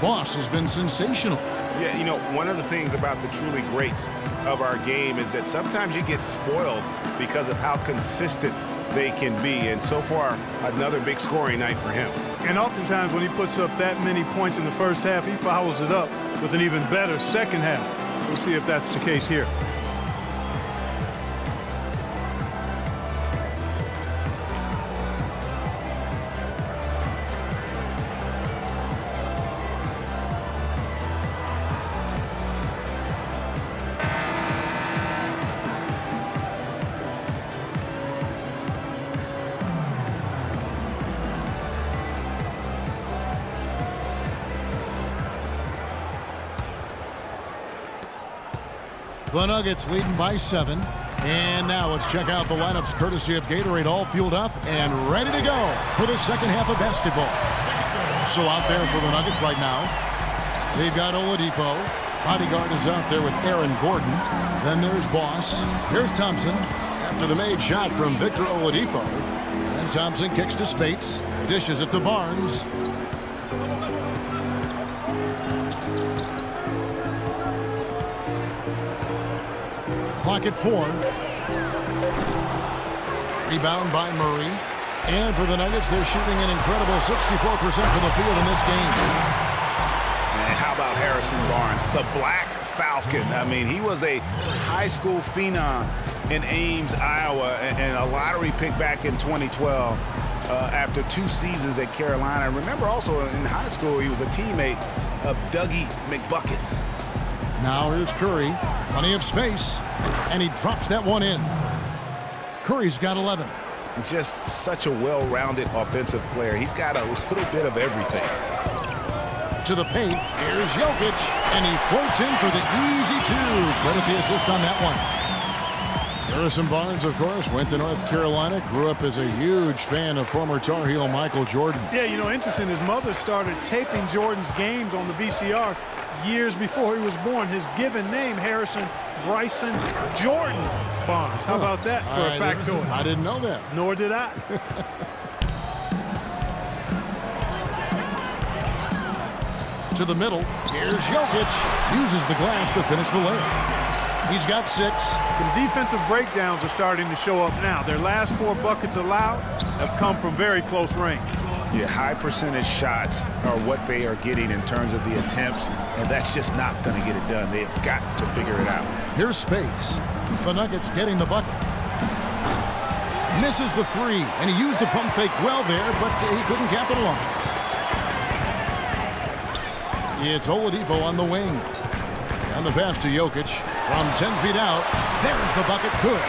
Boss has been sensational. Yeah, you know, one of the things about the truly greats of our game is that sometimes you get spoiled because of how consistent they can be. And so far, another big scoring night for him. And oftentimes when he puts up that many points in the first half, he follows it up with an even better second half. We'll see if that's the case here. The Nuggets leading by 7. And now let's check out the lineups courtesy of Gatorade, all fueled up and ready to go for the second half of basketball. So out there for the Nuggets right now, they've got Oladipo. Bodyguard is out there with Aaron Gordon. Then there's Boss. Here's Thompson after the made shot from Victor Oladipo. And Thompson kicks to Spates. Dishes it to Barnes. Clock at 4. Rebound by Murray. And for the Nuggets, they're shooting an incredible 64% from the field in this game. And how about Harrison Barnes, the Black Falcon? I mean, he was a high school phenom in Ames, Iowa, and a lottery pick back in 2012 after 2 seasons at Carolina. Remember also in high school, he was a teammate of Dougie McBuckets. Now here's Curry. Plenty of space. And he drops that one in. Curry's got 11. Just such a well-rounded offensive player. He's got a little bit of everything. To the paint. Here's Jokic. And he floats in for the easy 2. Credit the assist on that one. Harrison Barnes, of course, went to North Carolina. Grew up as a huge fan of former Tar Heel Michael Jordan. Yeah, you know, interesting. His mother started taping Jordan's games on the VCR years before he was born. His given name, Harrison Bryson Jordan Barnes. How about that for a factoid? I didn't know that. Nor did I. To the middle. Here's Jokic. Uses the glass to finish the layup. He's got 6. Some defensive breakdowns are starting to show up now. Their last 4 buckets allowed have come from very close range. Yeah, high percentage shots are what they are getting in terms of the attempts, and that's just not going to get it done. They've got to figure it out. Here's Spates. The Nuggets getting the bucket. Misses the 3, and he used the pump fake well there, but he couldn't capitalize. It's Oladipo on the wing. And the pass to Jokic from 10 feet out. There's the bucket. Good.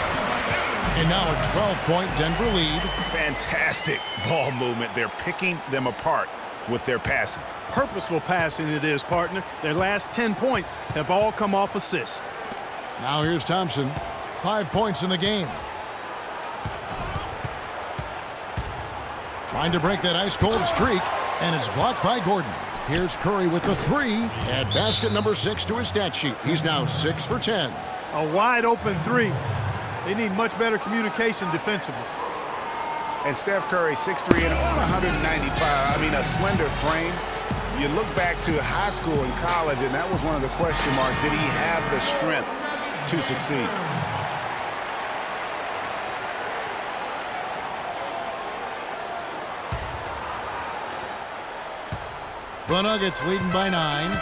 And now a 12-point Denver lead. Fantastic ball movement. They're picking them apart with their passing. Purposeful passing it is, partner. Their last 10 points have all come off assists. Now here's Thompson. 5 points in the game. Trying to break that ice-cold streak, and it's blocked by Gordon. Here's Curry with the 3. Add basket number 6 to his stat sheet. He's now 6 for 10. A wide-open 3. They need much better communication defensively. And Steph Curry, 6'3" and about 195. I mean, a slender frame. You look back to high school and college, and that was one of the question marks. Did he have the strength to succeed? The Nuggets leading by 9.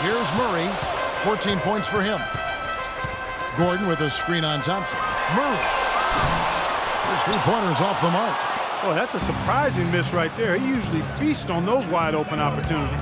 Here's Murray. 14 points for him. Gordon with a screen on Thompson. Murray. His three-pointers off the mark. Boy, that's a surprising miss right there. He usually feasts on those wide-open opportunities.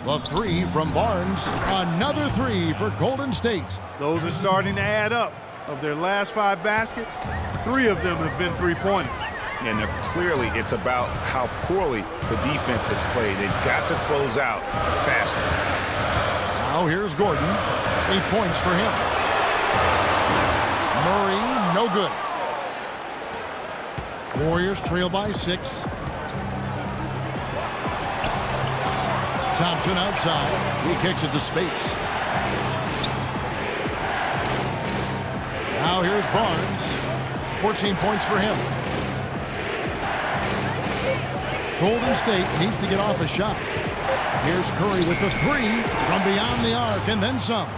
The three from Barnes. Another three for Golden State. Those are starting to add up. Of their last 5 baskets, 3 of them have been three-pointers. And clearly it's about how poorly the defense has played. They've got to close out faster. Now here's Gordon. 8 points for him. Murray, no good. Warriors trail by 6. Thompson outside. He kicks it to Spates. Now here's Barnes. 14 points for him. Golden State needs to get off a shot. Here's Curry with the 3 from beyond the arc and then some.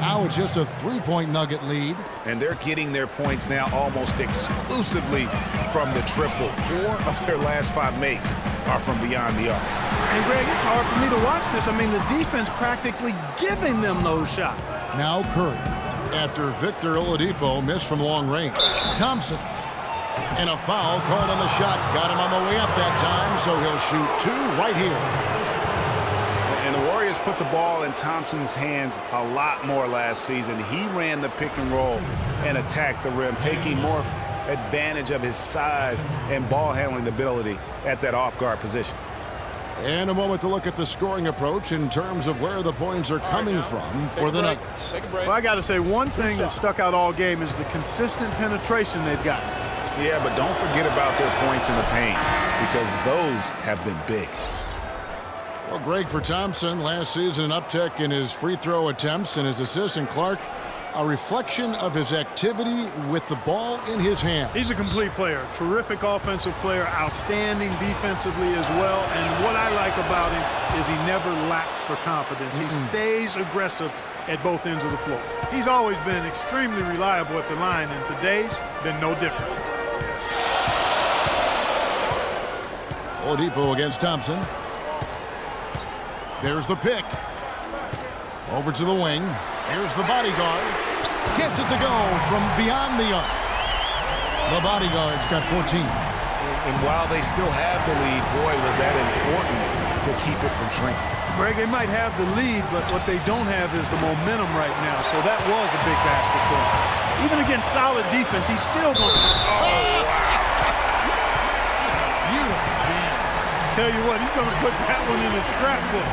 Now it's just a 3-point Nugget lead. And they're getting their points now almost exclusively from the triple. 4 of their last 5 makes are from beyond the arc. And Greg, it's hard for me to watch this. I mean, the defense practically giving them those shots. Now Curry. After Victor Oladipo missed from long range. Thompson. And a foul called on the shot. Got him on the way up that time, so he'll shoot 2 right here. And the Warriors put the ball in Thompson's hands a lot more last season. He ran the pick and roll and attacked the rim, taking more advantage of his size and ball handling ability at that off-guard position. And a moment to look at the scoring approach in terms of where the points are coming from for the Nuggets. Well, I got to say, one thing that stuck out all game is the consistent penetration they've got. Yeah, but don't forget about their points in the paint, because those have been big. Well, Greg, for Thompson, last season an uptick in his free throw attempts and his assists, and Clark, a reflection of his activity with the ball in his hand. He's a complete player, terrific offensive player, outstanding defensively as well. And what I like about him is he never lacks for confidence. He stays aggressive at both ends of the floor. He's always been extremely reliable at the line, and today's been no different. Oladipo against Thompson. There's the pick. Over to the wing. Here's the bodyguard. Gets it to go from beyond the arc. The bodyguard's got 14. And while they still have the lead, boy, was that important to keep it from shrinking. Greg, they might have the lead, but what they don't have is the momentum right now. So that was a big basket for him. Even against solid defense, he's still going to... Oh, wow. Beautiful jam. Tell you what, he's going to put that one in his scrapbook.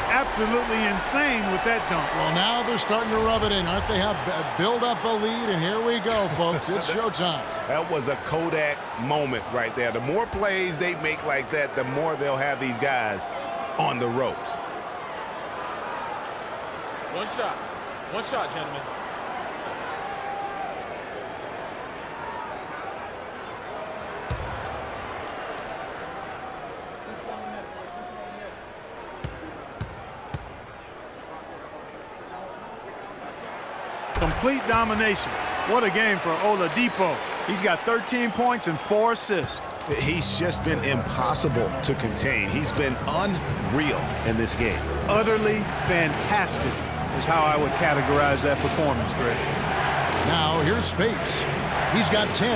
Absolutely insane with that dunk. Well, now they're starting to rub it in, aren't they? Have build up a lead, and here we go, folks. It's showtime. That was a Kodak moment right there. The more plays they make like that, the more they'll have these guys on the ropes. One shot, gentlemen. Complete domination. What a game for Oladipo. He's got 13 points and 4 assists. He's just been impossible to contain. He's been unreal in this game. Utterly fantastic is how I would categorize that performance, Greg. Now here's Spates. He's got 10.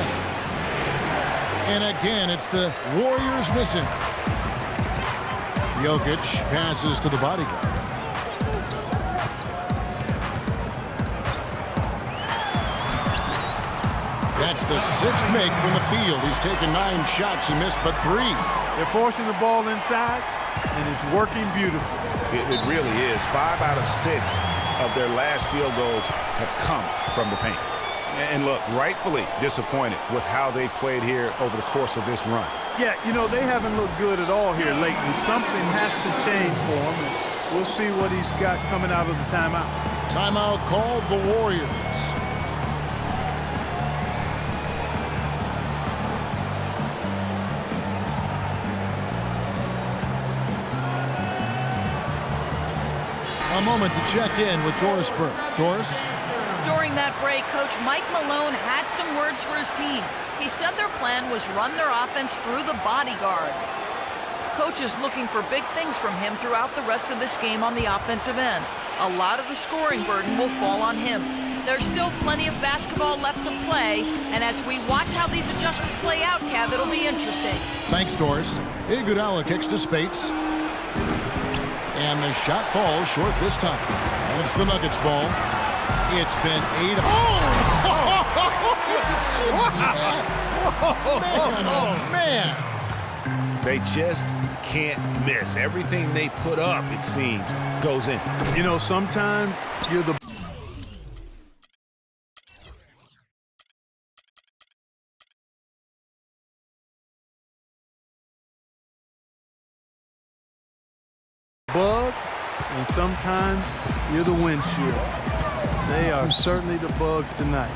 And again, it's the Warriors missing. Jokic passes to the bodyguard. That's the 6th make from the field. He's taken 9 shots. He missed but 3. They're forcing the ball inside, and it's working beautifully. It really is. 5 out of 6 of their last field goals have come from the paint. And look, rightfully disappointed with how they played here over the course of this run. Yeah, you know, they haven't looked good at all here lately. Something has to change for him, and we'll see what he's got coming out of the timeout. Timeout called the Warriors. A moment to check in with Doris Burke. Doris? During that break, Coach Mike Malone had some words for his team. He said their plan was run their offense through the bodyguard. coach is looking for big things from him throughout the rest of this game on the offensive end. A lot of the scoring burden will fall on him. There's still plenty of basketball left to play, and as we watch how these adjustments play out, Cav, it'll be interesting. Thanks, Doris. Iguodala kicks to Spates. And the shot falls short this time. And it's the Nuggets ball. It's been 8. Oh, man. They just can't miss. Everything they put up, it seems, goes in. You know, sometimes you're the bug, and sometimes you're the windshield. They are certainly the bugs tonight.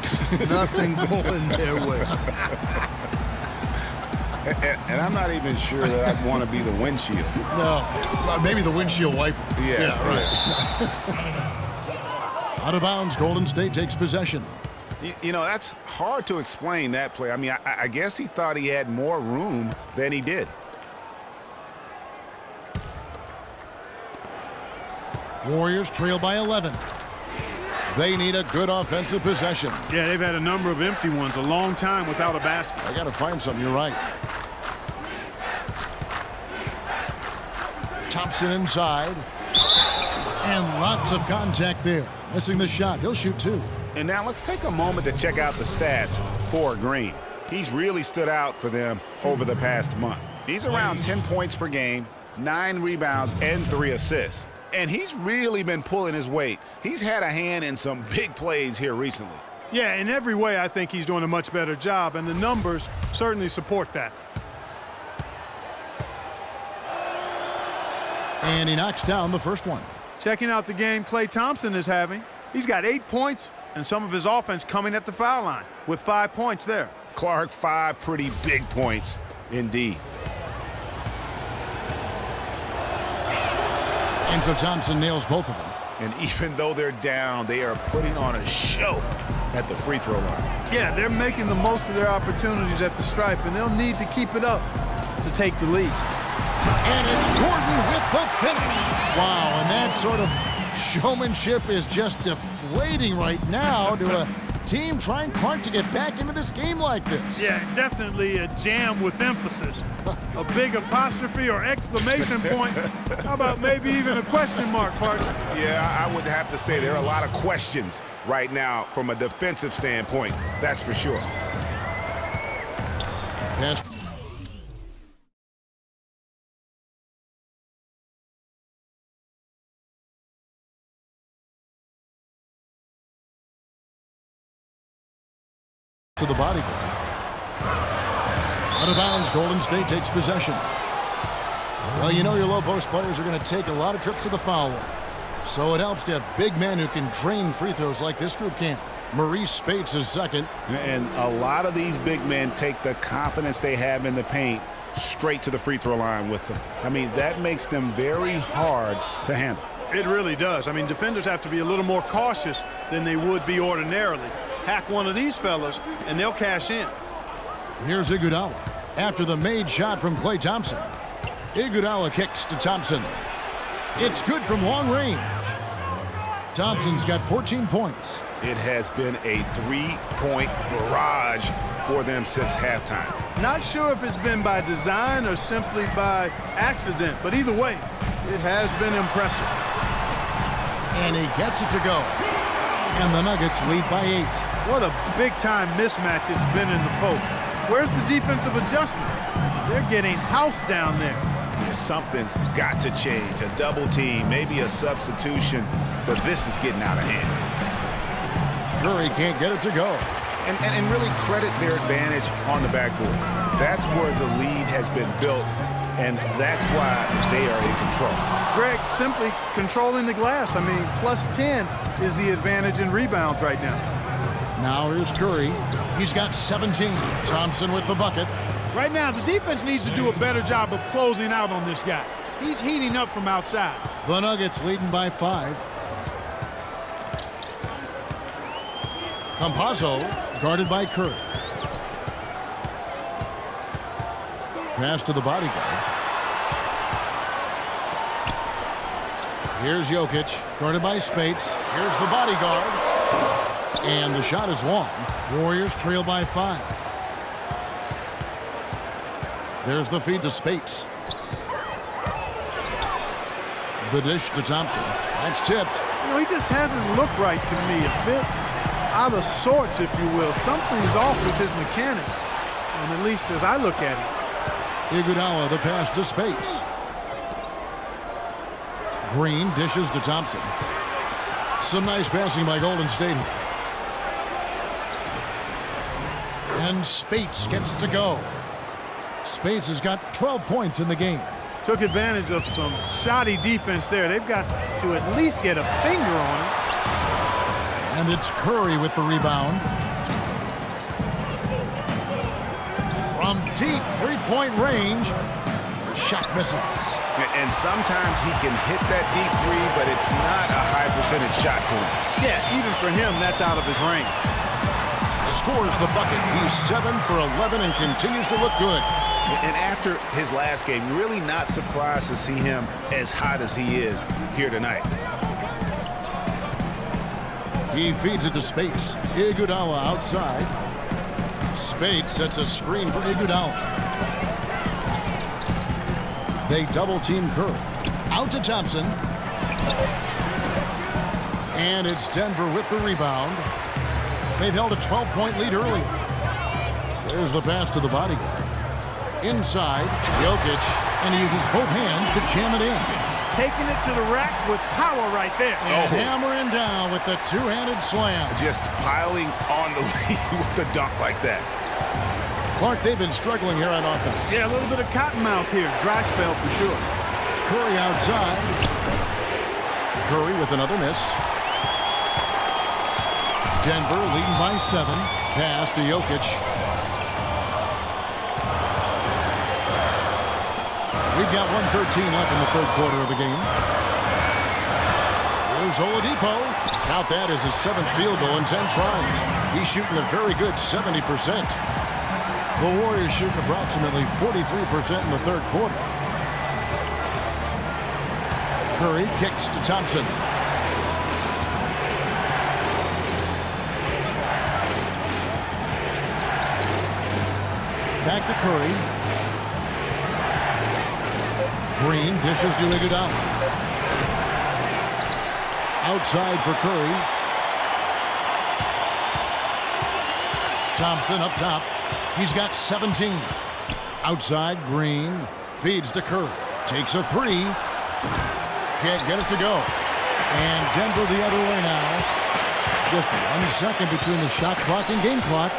Nothing going their way. And I'm not even sure that I'd want to be the windshield. No, maybe the windshield wiper. Yeah, right. Out of bounds, Golden State takes possession. You know, that's hard to explain, that play. I mean, I guess he thought he had more room than he did. Warriors trail by 11. They need a good offensive possession. Yeah, they've had a number of empty ones, a long time without a basket. I got to find something. You're right. Thompson inside. And lots of contact there. Missing the shot. He'll shoot 2. And now let's take a moment to check out the stats for Green. He's really stood out for them over the past month. He's around 10 points per game, 9 rebounds, and 3 assists. And he's really been pulling his weight. He's had a hand in some big plays here recently. Yeah, in every way, I think he's doing a much better job, and the numbers certainly support that. And he knocks down the first one. Checking out the game Klay Thompson is having. He's got 8 points and some of his offense coming at the foul line with 5 points there. Clark, 5 pretty big points indeed. And so Thompson nails both of them. And even though they're down, they are putting on a show at the free throw line. Yeah, they're making the most of their opportunities at the stripe, and they'll need to keep it up to take the lead. And it's Gordon with the finish. Wow, and that sort of showmanship is just deflating right now to a team trying hard to get back into this game like this. Yeah, definitely a jam with emphasis. A big apostrophe or exclamation point. How about maybe even a question mark, partner? Yeah, I would have to say there are a lot of questions right now from a defensive standpoint. That's for sure. Pass. To the body guard. Out of bounds, Golden State takes possession. Well, you know your low post players are going to take a lot of trips to the foul line. So it helps to have big men who can drain free throws like this group can. Maurice Spates is second. And a lot of these big men take the confidence they have in the paint straight to the free throw line with them. I mean, that makes them very hard to handle. It really does. I mean, defenders have to be a little more cautious than they would be ordinarily. Hack one of these fellas, and they'll cash in. Here's Iguodala after the made shot from Klay Thompson. Iguodala kicks to Thompson. It's good from long range. Thompson's got 14 points. It has been a 3-point barrage for them since halftime. Not sure if it's been by design or simply by accident, but either way, it has been impressive. And he gets it to go. And the Nuggets lead by 8. What a big-time mismatch it's been in the post. Where's the defensive adjustment? They're getting housed down there. Something's got to change. A double team, maybe a substitution, but this is getting out of hand. Curry can't get it to go. And really credit their advantage on the backboard. That's where the lead has been built, and that's why they are in control. Greg, simply controlling the glass. I mean, plus 10 is the advantage in rebounds right now. Now here's Curry. He's got 17. Thompson with the bucket. Right now, the defense needs to do a better job of closing out on this guy. He's heating up from outside. The Nuggets leading by 5. Campazzo guarded by Curry. Pass to the bodyguard. Here's Jokic, guarded by Spates. Here's the bodyguard. And the shot is long. Warriors trail by 5. There's the feed to Spates. The dish to Thompson. That's tipped. You know, he just hasn't looked right to me. A bit out of sorts, if you will. Something's off with his mechanics, at least as I look at it. Iguodala, the pass to Spates. Green dishes to Thompson. Some nice passing by Golden State here. And Spates gets it to go. Spates has got 12 points in the game. Took advantage of some shoddy defense there. They've got to at least get a finger on it. And it's Curry with the rebound. From deep three-point range, the shot misses. And sometimes he can hit that deep three, but it's not a high percentage shot for him. Yeah, even for him, that's out of his range. Scores the bucket. He's 7 for 11 and continues to look good. And after his last game, really not surprised to see him as hot as he is here tonight. He feeds it to Spates. Iguodala outside. Spates sets a screen for Iguodala. They double-team Curry. Out to Thompson. And it's Denver with the rebound. They've held a 12-point lead earlier. There's the pass to the bodyguard. Inside, Jokic, and he uses both hands to jam it in. Taking it to the rack with power right there. And hammering down with the two-handed slam. Just piling on the lead with the dunk like that. Clark, they've been struggling here on offense. Yeah, a little bit of cottonmouth here. Dry spell for sure. Curry outside. Curry with another miss. Denver leading by 7. Pass to Jokic. We've got 1:13 left in the third quarter of the game. Here's Oladipo. Count that as his 7th field goal in 10 tries. He's shooting a very good 70%. The Warriors shooting approximately 43% in the third quarter. Curry kicks to Thompson. Back to Curry. Green dishes to Iguodala. Outside for Curry. Thompson up top. He's got 17. Outside, Green feeds to Curry. Takes a 3. Can't get it to go. And Denver the other way now. Just 1 second between the shot clock and game clock.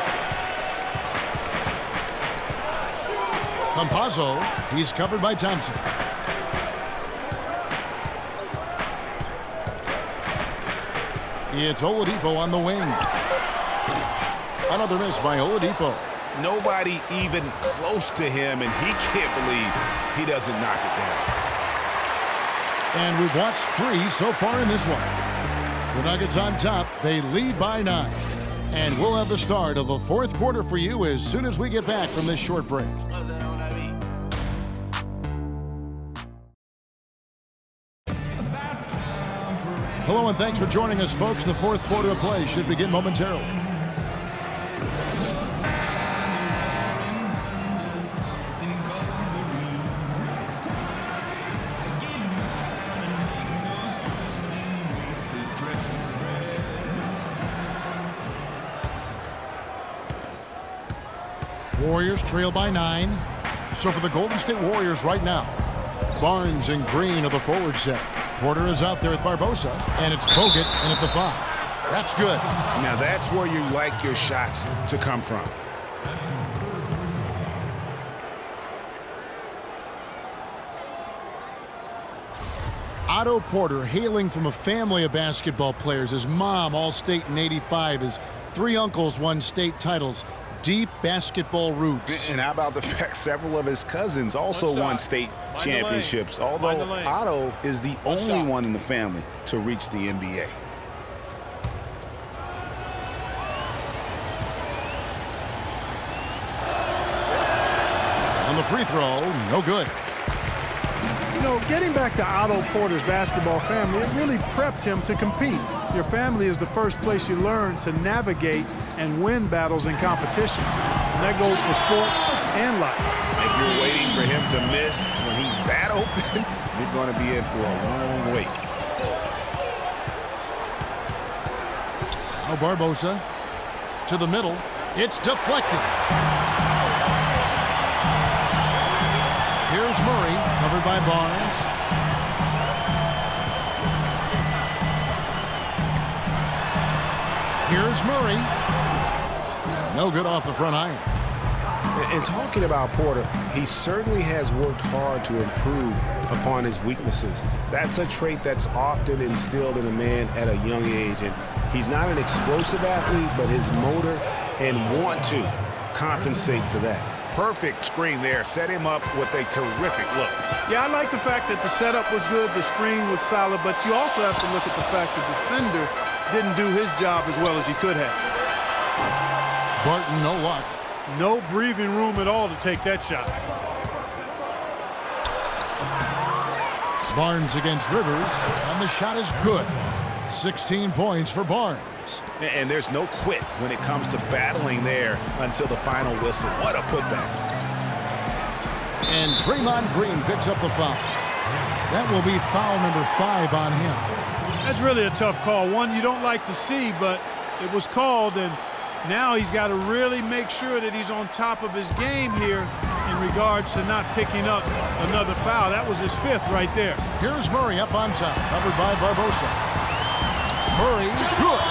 Campazzo, he's covered by Thompson. It's Oladipo on the wing. Another miss by Oladipo. Nobody even close to him, and he can't believe he doesn't knock it down. And we've watched 3 so far in this one. The Nuggets on top. They lead by 9. And we'll have the start of the fourth quarter for you as soon as we get back from this short break. Hello and thanks for joining us, folks. The fourth quarter of play should begin momentarily. Warriors trail by 9. So for the Golden State Warriors right now, Barnes and Green are the forward set. Porter is out there with Barbosa, and it's Bogut in at the 5. That's good. Now that's where you like your shots to come from. Otto Porter, hailing from a family of basketball players. His mom, All-State in '85. His 3 uncles won state titles. Deep basketball roots. And how about the fact several of his cousins also won state championships, although Otto is the only one in the family to reach the NBA. On the free throw, no good. You know, getting back to Otto Porter's basketball family, it really prepped him to compete. Your family is the first place you learn to navigate and win battles in competition. And that goes for sports and life. If you're waiting for him to miss when he's that open, you're going to be in for a long wait. Now Barbosa to the middle. It's deflected. Here's Murray, covered by Barnes. Here's Murray. No good off the front iron. And talking about Porter, he certainly has worked hard to improve upon his weaknesses. That's a trait that's often instilled in a man at a young age. And he's not an explosive athlete, but his motor and want to compensate for that. Perfect screen there. Set him up with a terrific look. Yeah, I like the fact that the setup was good, the screen was solid, but you also have to look at the fact that the defender didn't do his job as well as he could have. Barton, no luck. No breathing room at all to take that shot. Barnes against Rivers, and the shot is good. 16 points for Barnes. And there's no quit when it comes to battling there until the final whistle. What a putback. And Draymond Green picks up the foul. That will be foul number 5 on him. That's really a tough call. One you don't like to see, but it was called, and now he's got to really make sure that he's on top of his game here in regards to not picking up another foul. That was his 5th right there. Here's Murray up on top, covered by Barbosa. Murray, good.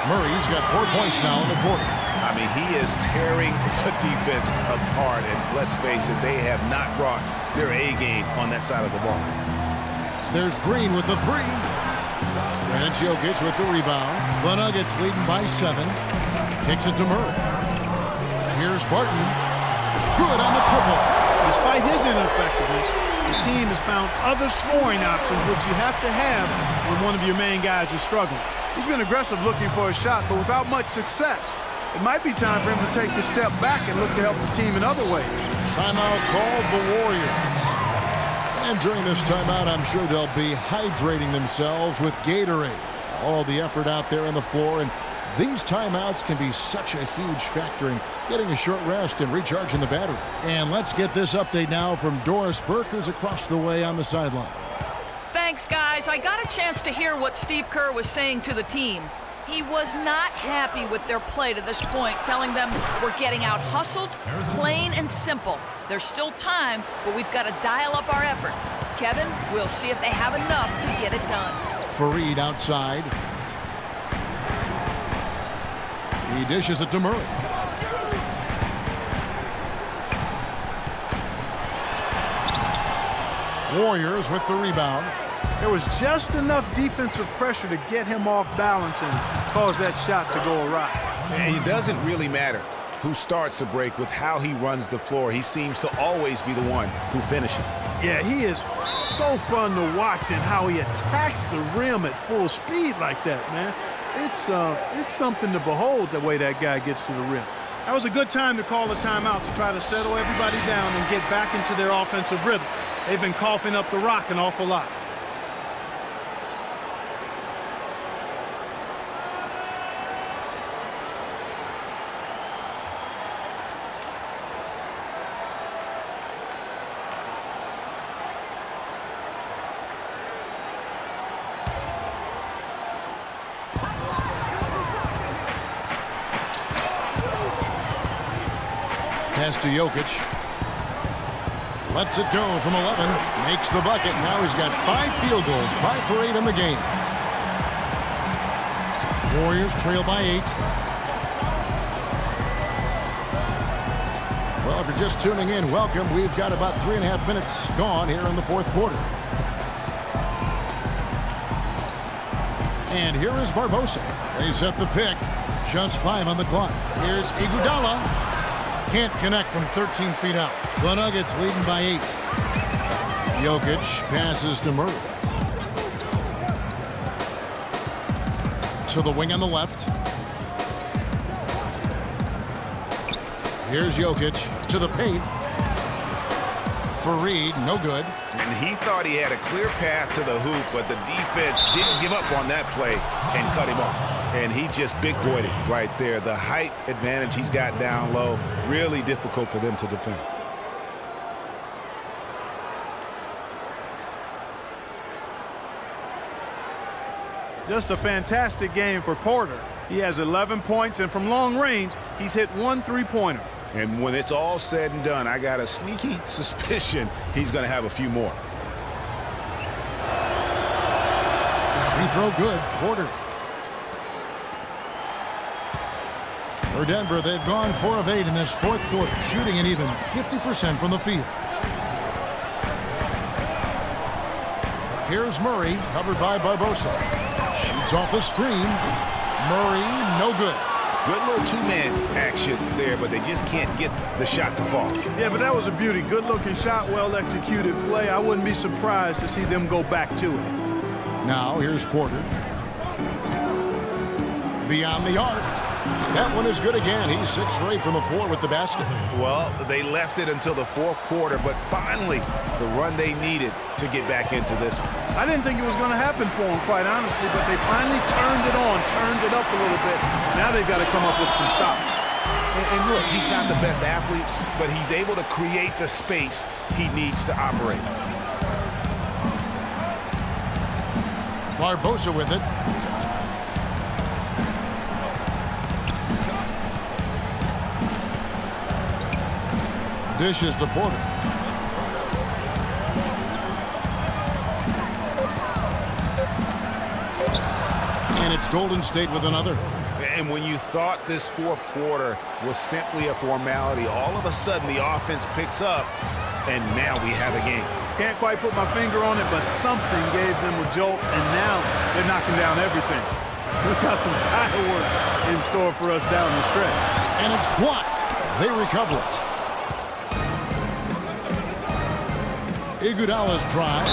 Murray's got 4 points now in the quarter. I mean, he is tearing the defense apart, and let's face it, they have not brought their A game on that side of the ball. There's Green with the 3. And Jokic with the rebound. The Nuggets leading by 7. Kicks it to Murray. Here's Barton. Good on the triple. Despite his ineffectiveness, the team has found other scoring options, which you have to have when one of your main guys is struggling. He's been aggressive looking for a shot, but without much success. It might be time for him to take a step back and look to help the team in other ways. Timeout called the Warriors. And during this timeout, I'm sure they'll be hydrating themselves with Gatorade. All the effort out there on the floor, and these timeouts can be such a huge factor in getting a short rest and recharging the battery. And let's get this update now from Doris Burke, who's across the way on the sideline. Thanks, guys. I got a chance to hear what Steve Kerr was saying to the team. He was not happy with their play to this point, telling them we're getting out hustled, plain and simple. There's still time, but we've got to dial up our effort. Kevin, we'll see if they have enough to get it done. Fareed outside. He dishes it to Murray. Warriors with the rebound. There was just enough defensive pressure to get him off balance and cause that shot to go awry. And it doesn't really matter who starts the break with how he runs the floor. He seems to always be the one who finishes. Yeah, he is so fun to watch and how he attacks the rim at full speed like that, man. It's something to behold the way that guy gets to the rim. That was a good time to call a timeout to try to settle everybody down and get back into their offensive rhythm. They've been coughing up the rock an awful lot. Pass to Jokic. Lets it go from 11. Makes the bucket. Now he's got 5 field goals. 5 for 8 in the game. Warriors trail by 8. Well, if you're just tuning in, welcome. We've got about 3.5 minutes gone here in the fourth quarter. And here is Barbosa. They set the pick. Just 5 on the clock. Here's Iguodala. Can't connect from 13 feet out. The Nuggets leading by 8. Jokic passes to Murray. To the wing on the left. Here's Jokic to the paint. Fareed, no good. and he thought he had a clear path to the hoop, but the defense didn't give up on that play and cut him off. And he just big-boyed it right there. The height advantage he's got down low, really difficult for them to defend. Just a fantastic game for Porter. He has 11 points, and from long range, he's hit 1 3-pointer. And when it's all said and done, I got a sneaky suspicion he's going to have a few more. Free throw good. Porter. For Denver, they've gone 4 of 8 in this fourth quarter, shooting an even 50% from the field. Here's Murray, covered by Barbosa. Shoots off the screen. Murray, no good. Good little two-man action there, but they just can't get the shot to fall. Yeah, but that was a beauty. Good-looking shot, well-executed play. I wouldn't be surprised to see them go back to it. Now, here's Porter. Beyond the arc. That one is good again. He's 6 for 8 from the floor with the basket. Well, they left it until the fourth quarter, but finally the run they needed to get back into this one. I didn't think it was going to happen for them, quite honestly, but they finally turned it on, turned it up a little bit. Now they've got to come up with some stops. And look, he's not the best athlete, but he's able to create the space he needs to operate. Barbosa with it. Dishes to Porter. And it's Golden State with another. And when you thought this fourth quarter was simply a formality, all of a sudden the offense picks up, and now we have a game. Can't quite put my finger on it, but something gave them a jolt, and now they're knocking down everything. We've got some fireworks in store for us down the stretch. And it's blocked. They recover it. Iguodala's drive.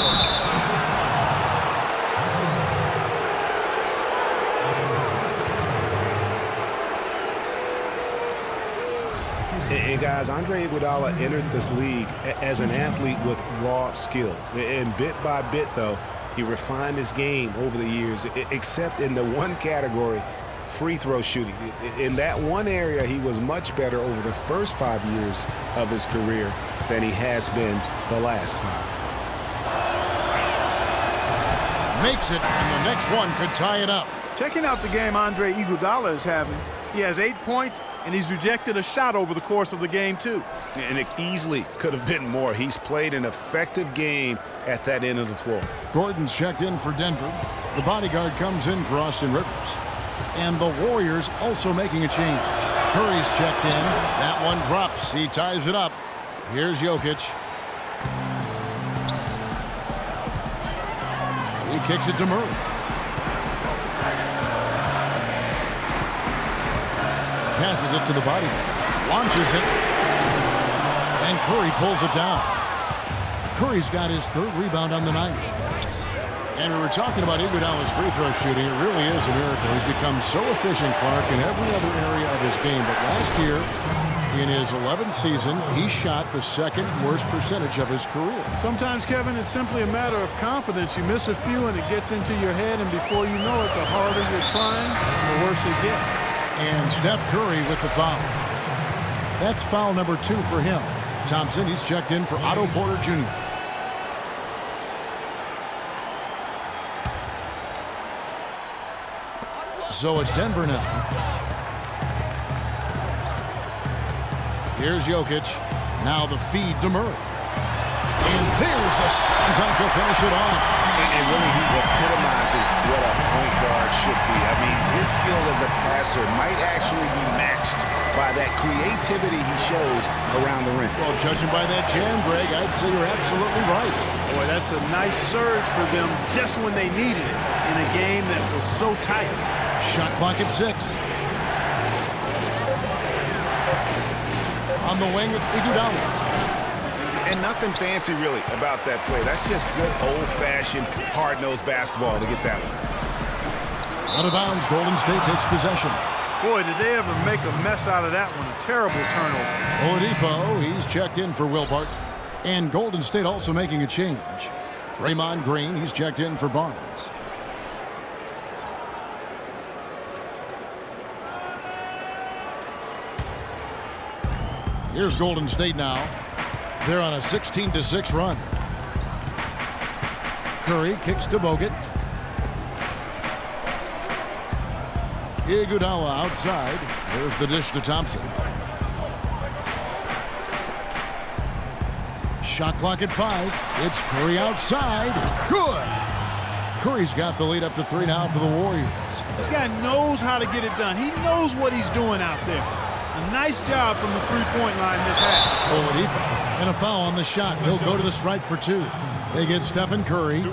And guys, Andre Iguodala entered this league as an athlete with raw skills. And bit by bit, though, he refined his game over the years, except in the one category, free throw shooting. In that one area, he was much better over the first 5 years of his career than he has been the last 5. Makes it, and the next one could tie it up. Checking out the game Andre Iguodala is having. He has 8 points, and he's rejected a shot over the course of the game, too. And it easily could have been more. He's played an effective game at that end of the floor. Gordon's checked in for Denver. The bodyguard comes in for Austin Rivers. And the Warriors also making a change. Curry's checked in. That one drops. He ties it up. Here's Jokic. He kicks it to Murray. Passes it to the body. Launches it. And Curry pulls it down. Curry's got his 3rd rebound on the night. And we were talking about Iguodala's free throw shooting. It really is a miracle. He's become so efficient, Clark, in every other area of his game. But last year, in his 11th season, he shot the 2nd worst percentage of his career. Sometimes, Kevin, it's simply a matter of confidence. You miss a few and it gets into your head, and before you know it, the harder you're trying, the worse it gets. And Steph Curry with the foul. That's foul number 2 for him. Thompson, he's checked in for Otto Porter Jr. So it's Denver now. Here's Jokic. Now the feed to Murray. And there's the slam dunk to finish it off. And really, he epitomizes what a point guard should be. I mean, his skill as a passer might actually be matched by that creativity he shows around the rim. Well, judging by that jam, Greg, I'd say you're absolutely right. Boy, that's a nice surge for them just when they needed it in a game that was so tight. Shot clock at 6. On the wing, it's Iguodala. And nothing fancy, really, about that play. That's just good old-fashioned, hard-nosed basketball to get that one. Out of bounds, Golden State takes possession. Boy, did they ever make a mess out of that one. A terrible turnover. Oladipo, he's checked in for Will Barton. And Golden State also making a change. Draymond Green, he's checked in for Barnes. Here's Golden State now. They're on a 16-6 run. Curry kicks to Bogut. Iguodala outside. There's the dish to Thompson. Shot clock at 5. It's Curry outside. Good. Curry's got the lead up to 3 now for the Warriors. This guy knows how to get it done. He knows what he's doing out there. A nice job from the three-point line this half. Oladipo and a foul on the shot. He'll go to the stripe for 2. They get Stephen Curry.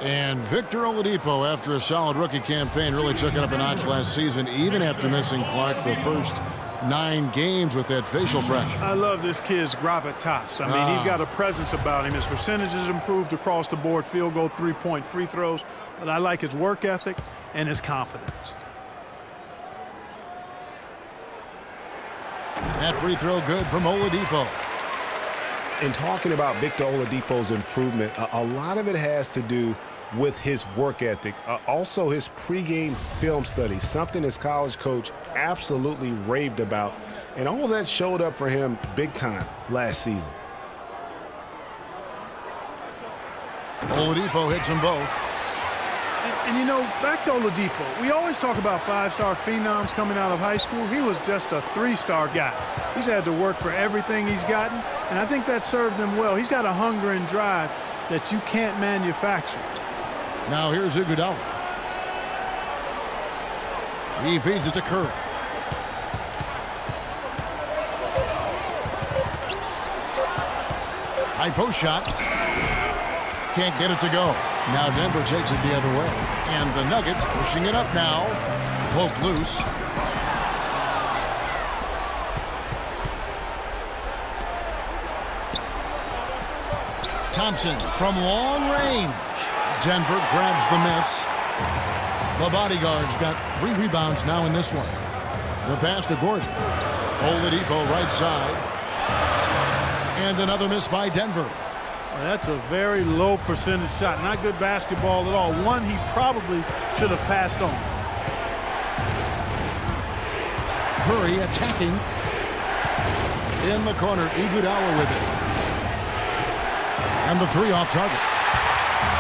And Victor Oladipo, after a solid rookie campaign, really took it up a notch last season, even after missing Clark the first 9 games with that facial fracture. I love this kid's gravitas. I mean, he's got a presence about him. His percentages improved across the board, field goal, three-point, free throws. But I like his work ethic and his confidence. That free throw good from Oladipo. In talking about Victor Oladipo's improvement, a lot of it has to do with his work ethic. Also his pregame film study, something his college coach absolutely raved about. And all that showed up for him big time last season. Oladipo hits them both. And you know, back to Oladipo, we always talk about 5-star phenoms coming out of high school. He was just a 3-star guy. He's had to work for everything he's gotten, and I think that served him well. He's got a hunger and drive that you can't manufacture. Now here's Iguodala. He feeds it to Curry. High post shot. Can't get it to go. Now Denver takes it the other way. And the Nuggets pushing it up now. Poke loose. Thompson from long range. Denver grabs the miss. The bodyguards got 3 rebounds now in this one. The pass to Gordon. Oladipo right side. And another miss by Denver. That's a very low percentage shot. Not good basketball at all. One he probably should have passed on. Curry attacking. In the corner, Iguodala with it. And the 3 off target.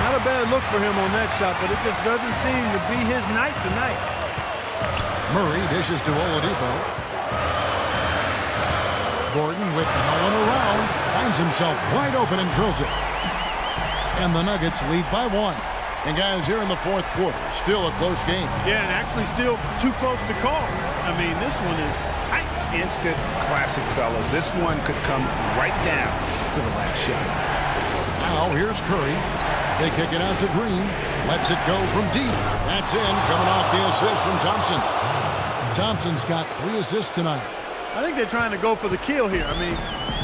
Not a bad look for him on that shot, but it just doesn't seem to be his night tonight. Murray dishes to Oladipo. Gordon with no one around finds himself wide open and drills it. And the Nuggets lead by 1. And guys, here in the 4th quarter, still a close game. Yeah, and actually still too close to call. I mean, this one is tight. Instant classic, fellas. This one could come right down to the last shot. Now here's Curry. They kick it out to Green. Lets it go from deep. That's in, coming off the assist from Thompson. Thompson's got 3 assists tonight. I think they're trying to go for the kill here. I mean,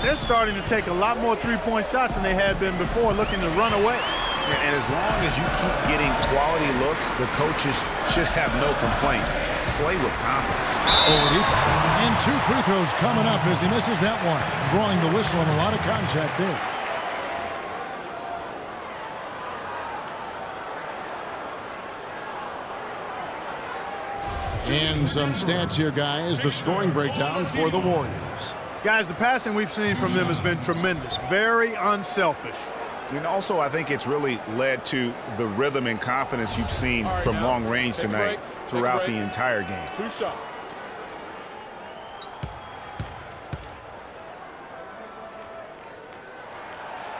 they're starting to take a lot more three-point shots than they had been before, looking to run away. And as long as you keep getting quality looks, the coaches should have no complaints. Play with confidence. Oladipo. And 2 free throws coming up as he misses that one. Drawing the whistle and a lot of contact there. And some stats here, guys. The scoring breakdown for the Warriors. Guys, the passing we've seen from them has been tremendous. Very unselfish. And also, I think it's really led to the rhythm and confidence you've seen from long range tonight throughout the entire game. 2 shots.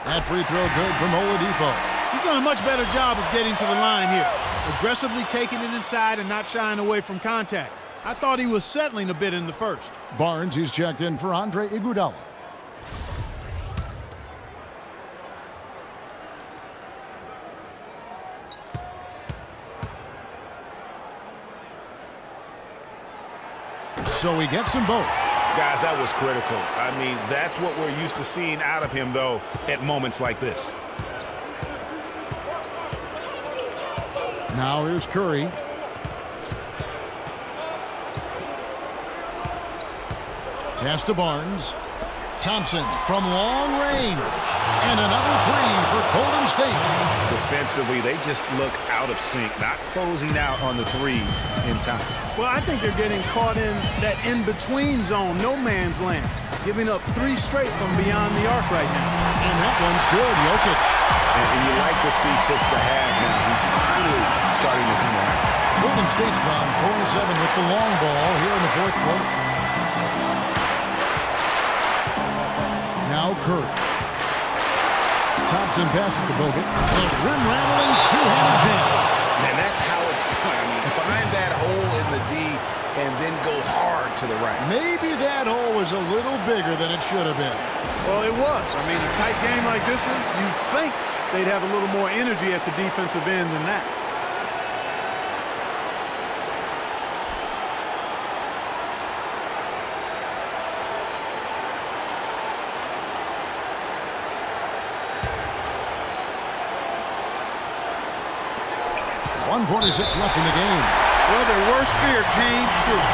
That free throw good from Oladipo. He's done a much better job of getting to the line here. Aggressively taking it inside and not shying away from contact. I thought he was settling a bit in the first. Barnes, he's checked in for Andre Iguodala. So he gets them both. Guys, that was critical. I mean, that's what we're used to seeing out of him, though, at moments like this. Now here's Curry. Pass to Barnes. Thompson from long range. And another three for Golden State. Defensively, they just look out of sync, not closing out on the threes in time. Well, I think they're getting caught in that in-between zone, no man's land, giving up 3 straight from beyond the arc right now. And that one's good, Jokic. And you like to see since the half now, he's finally starting to come around. Golden State's gone 4-7 with the long ball here in the fourth quarter. Now Curry. Thompson passes to Bogut. A rim-rattling two-handed jam. And that's how it's done. I mean, find that hole in the D and then go hard to the right. Maybe that hole was a little bigger than it should have been. Well, it was. I mean, a tight game like this one, you'd think they'd have a little more energy at the defensive end than that. .146 left in the game. Well, their worst fear came true.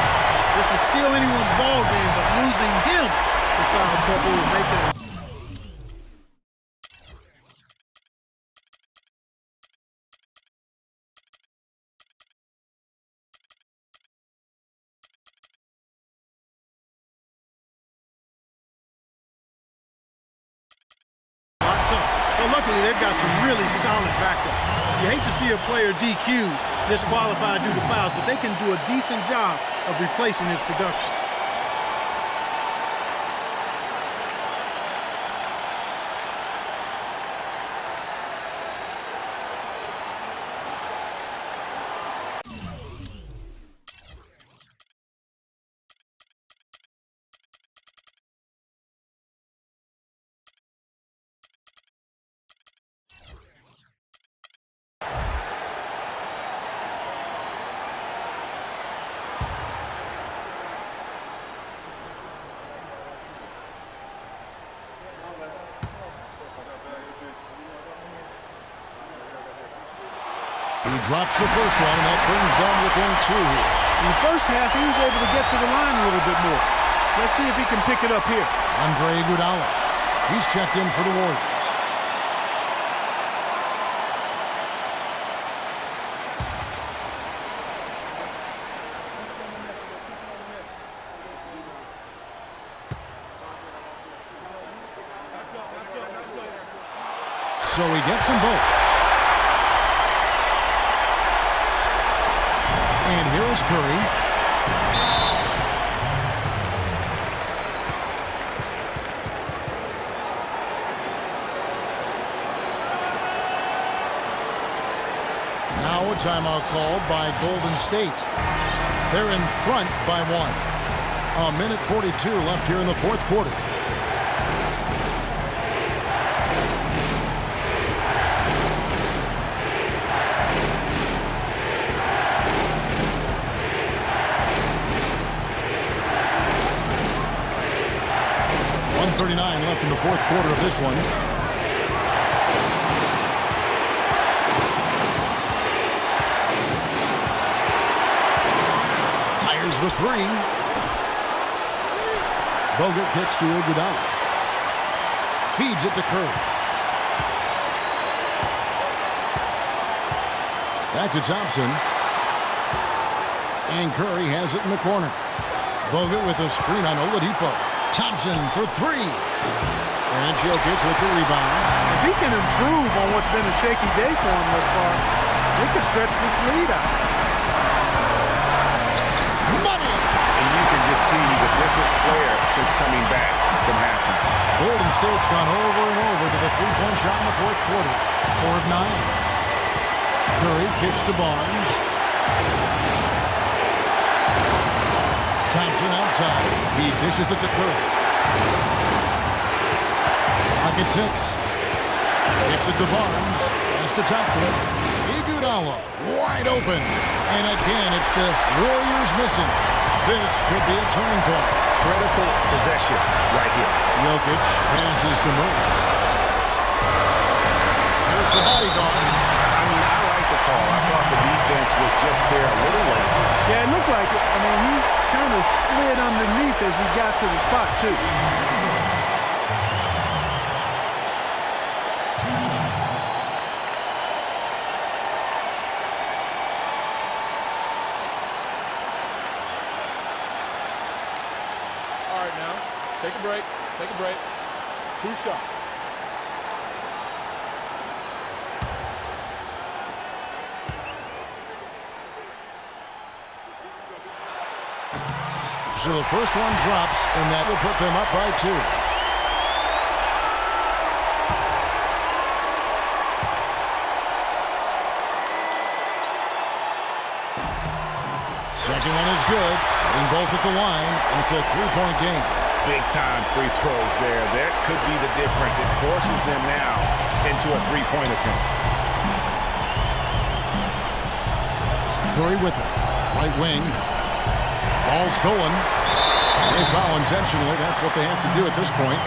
This is still anyone's ball game, but losing him to foul trouble will make it. Well, luckily, they've got some really solid backup. You hate to see a player DQ, disqualified due to fouls, but they can do a decent job of replacing his production. He drops the first one, and that brings them within 2. In the first half, he was able to get to the line a little bit more. Let's see if he can pick it up here. Andre Iguodala. He's checked in for the Warriors. So he gets them both. And here is Curry. Now a timeout called by Golden State. They're in front by 1. 1:42 left here in the fourth quarter. Left in the fourth quarter of this one. Fires the 3. Bogut kicks to Iguodala. Feeds it to Curry. Back to Thompson. And Curry has it in the corner. Bogut with a screen on Oladipo. Thompson for 3. And Jokic with the rebound. If he can improve on what's been a shaky day for him thus far, they could stretch this lead out. Money! And you can just see he's a different player since coming back from halftime. Golden State's gone over and over to the three-point shot in the fourth quarter. 4 of 9. Curry kicks to Barnes. Thompson outside. He dishes it to Curry. Pocket 6. Kicks it to Barnes. Pass to Thompson. Iguodala wide open. And again, it's the Warriors missing. This could be a turning point. Critical possession right here. Jokic passes to Murray. Here's the bodyguard. I mean, I like the call. I thought the defense was just there a little late. Yeah, it looked like it. I mean, he kind of slid underneath as he got to the spot, too. Take a break. Take a break. 2 shots. So the first one drops, and that will put them up by 2. Second one is good. Hitting both at the line, and it's a 3-point game. Big-time free throws there. That could be the difference. It forces them now into a 3-point attempt. Curry with it. Right wing. Ball stolen. They foul intentionally. That's what they have to do at this point.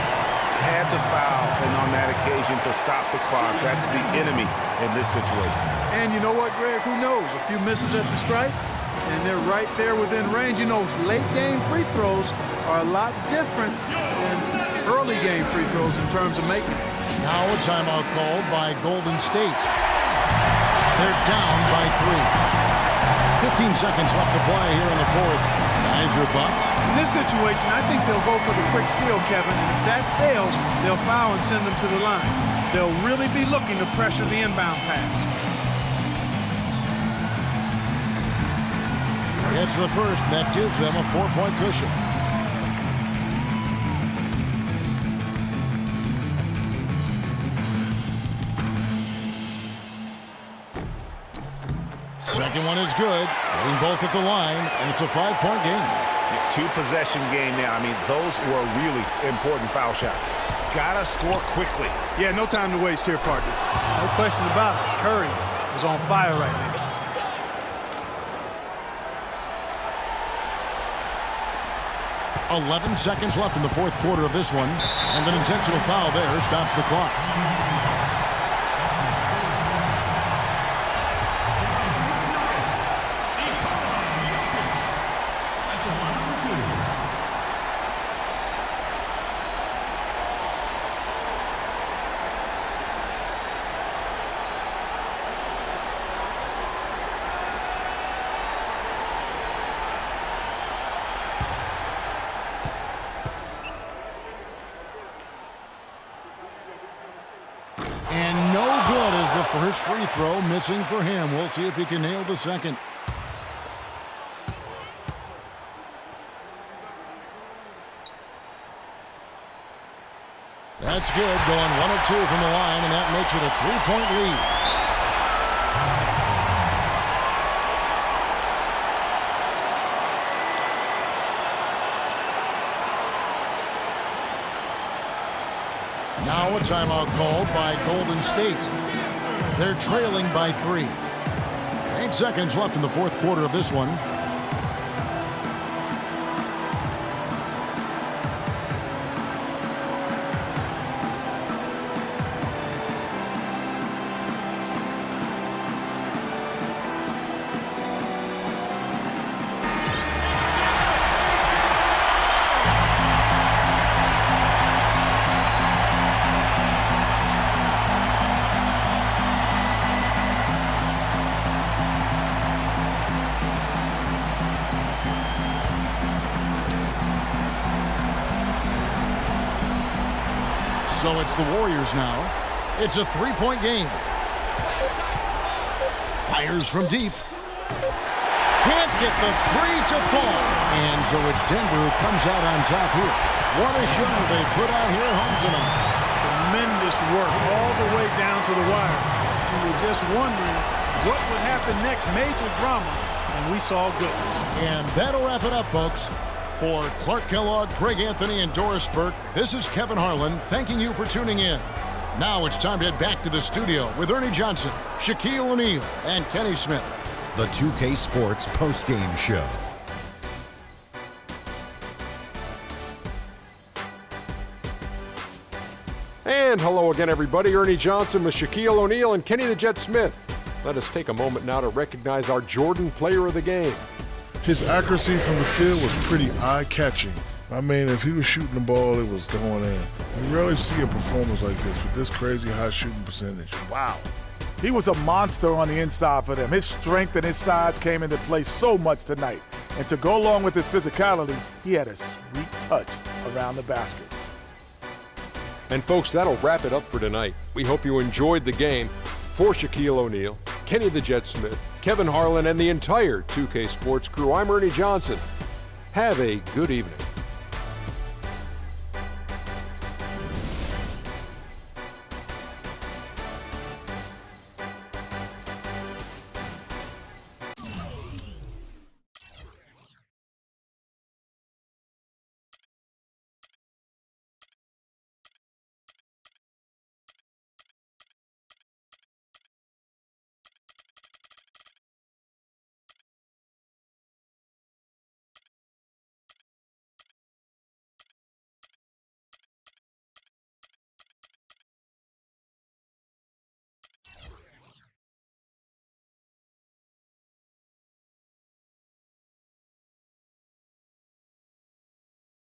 Had to foul, and on that occasion to stop the clock. That's the enemy in this situation. And you know what, Greg? Who knows? A few misses at the stripe, and they're right there within range. You know, late-game free throws are a lot different than early-game free throws in terms of making. Now a timeout called by Golden State. They're down by 3. 15 seconds left to play here in the fourth. Guys, your thoughts? In this situation, I think they'll go for the quick steal, Kevin, and if that fails, they'll foul and send them to the line. They'll really be looking to pressure the inbound pass. It's the first. That gives them a 4-point cushion. Second one is good. Getting both at the line, and it's a 5-point game. 2-possession game now. I mean, those were really important foul shots. Gotta score quickly. Yeah, no time to waste here, partner. No question about it. Curry is on fire right now. 11 seconds left in the fourth quarter of this one, and an intentional foul there stops the clock. First free throw missing for him. We'll see if he can nail the second. That's good. Going 1 of 2 from the line, and that makes it a 3-point lead. Now a timeout called by Golden State. They're trailing by 3. 8 seconds left in the fourth quarter of this one. So it's the Warriors now. It's a 3-point game. Fires from deep. Can't get the 3 to fall. And so it's Denver who comes out on top here. What a show they put out here at home tonight. Tremendous work all the way down to the wire. We were just wondering what would happen next. Major drama, and we saw goodness. And that'll wrap it up, folks. For Clark Kellogg, Greg Anthony, and Doris Burke, this is Kevin Harlan thanking you for tuning in. Now it's time to head back to the studio with Ernie Johnson, Shaquille O'Neal, and Kenny Smith. The 2K Sports postgame show. And hello again, everybody. Ernie Johnson with Shaquille O'Neal and Kenny the Jet Smith. Let us take a moment now to recognize our Jordan Player of the Game. His accuracy from the field was pretty eye-catching. I mean, if he was shooting the ball, it was going in. You rarely see a performance like this with this crazy high shooting percentage. Wow. He was a monster on the inside for them. His strength and his size came into play so much tonight. And to go along with his physicality, he had a sweet touch around the basket. And folks, that'll wrap it up for tonight. We hope you enjoyed the game. For Shaquille O'Neal, Kenny the Jet Smith, Kevin Harlan, and the entire 2K Sports crew, I'm Ernie Johnson. Have a good evening.